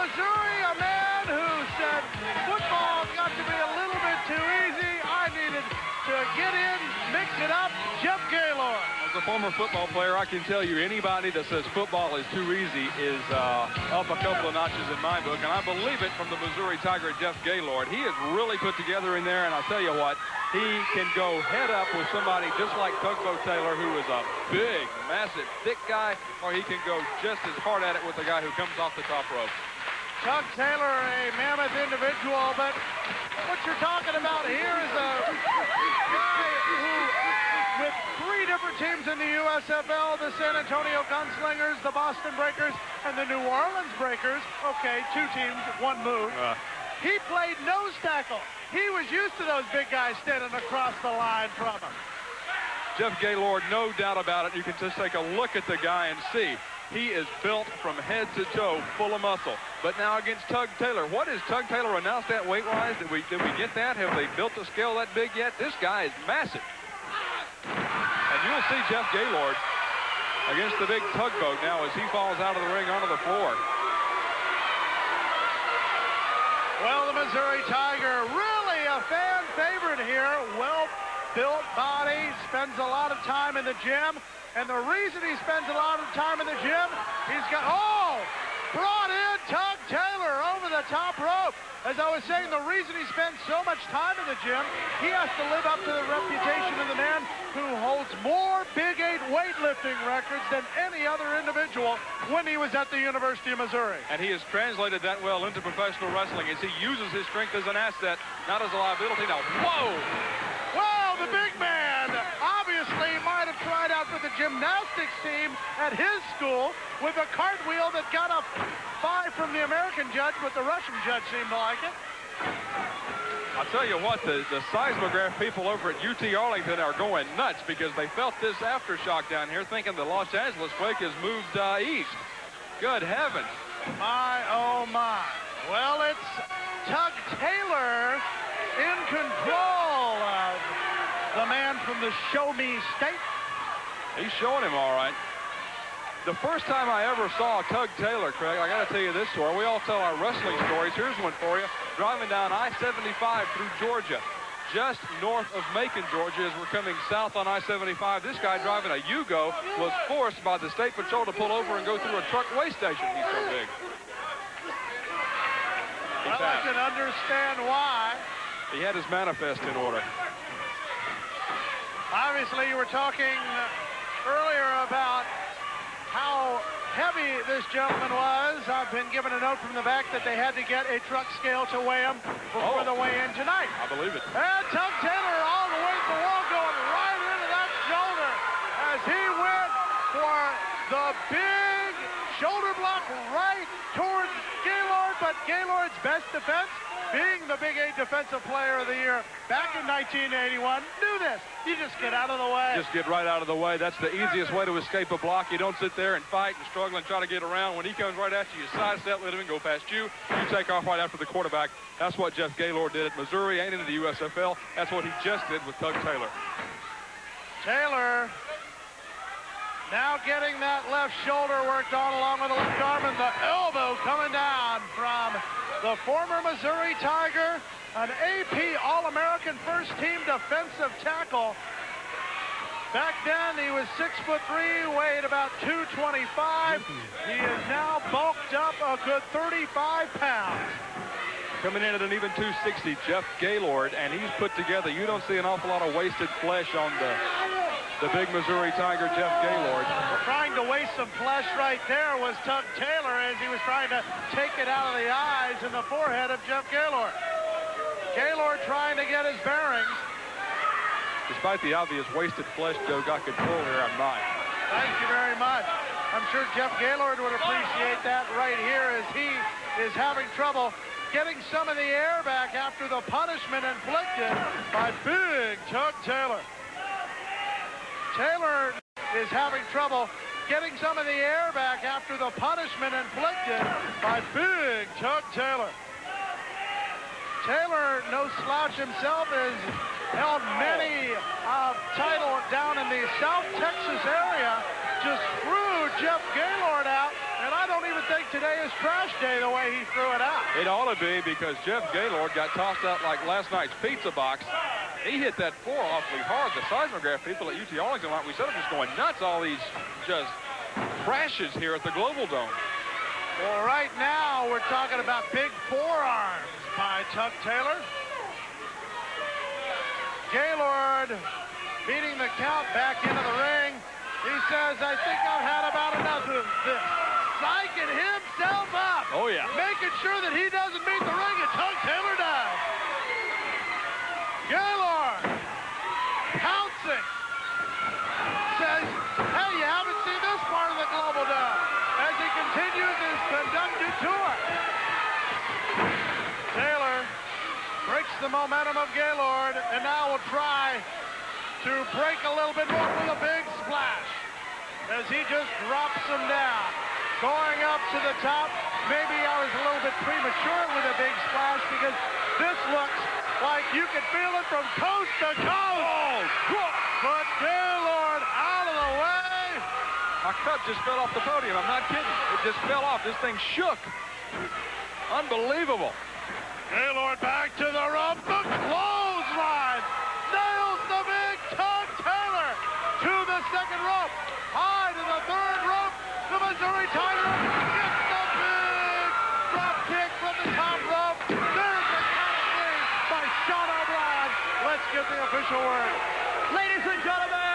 Missouri, a man who said football got to be a little bit too easy. I needed to get in, mix it up. Jeff Gaylord. As a former football player, I can tell you anybody that says football is too easy is up a couple of notches in my book, and I believe it from the Missouri Tiger, Jeff Gaylord. He is really put together in there, and I'll tell you what, he can go head up with somebody just like Tugboat Taylor, who is a big, massive, thick guy, or he can go just as hard at it with the guy who comes off the top rope. Tug Taylor, a mammoth individual, but what you're talking about here is a guy who, with 3 different teams in the USFL, the San Antonio Gunslingers, the Boston Breakers, and the New Orleans Breakers. Okay, 2 teams, 1 move. He played nose tackle. He was used to those big guys standing across the line from him. Jeff Gaylord, no doubt about it. You can just take a look at the guy and see. He is built from head to toe, full of muscle. But now against Tug Taylor, what has Tug Taylor announced that weight-wise? Did we get that? Have they built a scale that big yet? This guy is massive. And you'll see Jeff Gaylord against the big Tugboat now as he falls out of the ring onto the floor. Well, the Missouri Tiger, really a fan favorite here. Well-built body, spends a lot of time in the gym. And the reason he spends a lot of time in the gym, he's got, brought in Tug Taylor over the top rope. As I was saying, the reason he spends so much time in the gym, he has to live up to the reputation of the man who holds more Big 8 weightlifting records than any other individual when he was at the University of Missouri. And he has translated that well into professional wrestling as he uses his strength as an asset, not as a liability. Now, whoa! Well, the big man obviously might have tried out for the gymnastics team at his school with a cartwheel that got a 5 from the American judge, but the Russian judge seemed to like it. I'll tell you what, the seismograph people over at UT Arlington are going nuts because they felt this aftershock down here, thinking the Los Angeles quake has moved east. Good heavens. My, oh my. Well, it's Tug Taylor in control of the man from the Show Me State. He's showing him all right. The first time I ever saw Tug Taylor, Craig, I got to tell you this story. We all tell our wrestling stories. Here's one for you. Driving down I-75 through Georgia, just north of Macon, Georgia, as we're coming south on I-75. This guy driving a Yugo was forced by the State Patrol to pull over and go through a truck weigh station. He's so big. Well, I can understand why. He had his manifest in order. Obviously, you were talking earlier about how heavy this gentleman was. I've been given a note from the back that they had to get a truck scale to weigh him before the weigh-in tonight. I believe it. And Tug Taylor all the way to the wall, going right into that shoulder as he went for the big shoulder block right towards Gaylord, but Gaylord's best defense, being the Big 8 Defensive Player of the Year back in 1981, knew this. You just get out of the way. Just get right out of the way. That's the easiest way to escape a block. You don't sit there and fight and struggle and try to get around. When he comes right at you, you sidestep, let him go past you. You take off right after the quarterback. That's what Jeff Gaylord did at Missouri and into the USFL. That's what he just did with Tug Taylor. Taylor now getting that left shoulder worked on along with the left arm, and the elbow coming down from the former Missouri Tiger, an AP All-American first-team defensive tackle. Back then, he was 6'3", weighed about 225. He is now bulked up a good 35 pounds. Coming in at an even 260, Jeff Gaylord, and he's put together. You don't see an awful lot of wasted flesh on the big Missouri Tiger, Jeff Gaylord. Trying to waste some flesh right there was Tug Taylor as he was trying to take it out of the eyes and the forehead of Jeff Gaylord. Gaylord trying to get his bearings. Despite the obvious wasted flesh Joe got control here, I'm not. Thank you very much. I'm sure Jeff Gaylord would appreciate that right here as he is having trouble getting some of the air back after the punishment inflicted by big Tug Taylor. Taylor is having trouble getting some of the air back after the punishment inflicted by big Tug Taylor. Taylor, no slouch himself, has held many titles down in the South Texas area. Just threw Jeff Gaylord out, and I don't even think today is trash day the way he threw it out. It ought to be, because Jeff Gaylord got tossed out like last night's pizza box. He hit that floor awfully hard. The seismograph people at UT Arlington, like we said, are just going nuts. All these just crashes here at the Global Dome. Well, right now we're talking about big forearms by Tug Taylor. Gaylord beating the count back into the ring. He says, I think I've had about enough of this. Psyching himself up. Oh, yeah. Making sure that he doesn't beat the ring, and Tug Taylor does. Gaylord pouncing. Says, hey, you haven't seen this part of the Global Dome, as he continues his conducted tour. Taylor breaks the momentum of Gaylord, and now will try to break a little bit more with a big splash as he just drops him down. Going up to the top. Maybe I was a little bit premature with a big splash, because this looks like you can feel it from coast to coast. Oh, but Gaylord out of the way. My cup just fell off the podium. I'm not kidding. It just fell off. This thing shook. Unbelievable. Gaylord back to the rope. The clothesline. Nails the big Tug Taylor to the second rope. High to the third rope. The Missouri Tiger gets the big drop kick from the top rope. There's the count by Sean O'Brien. Let's get the official word. Ladies and gentlemen,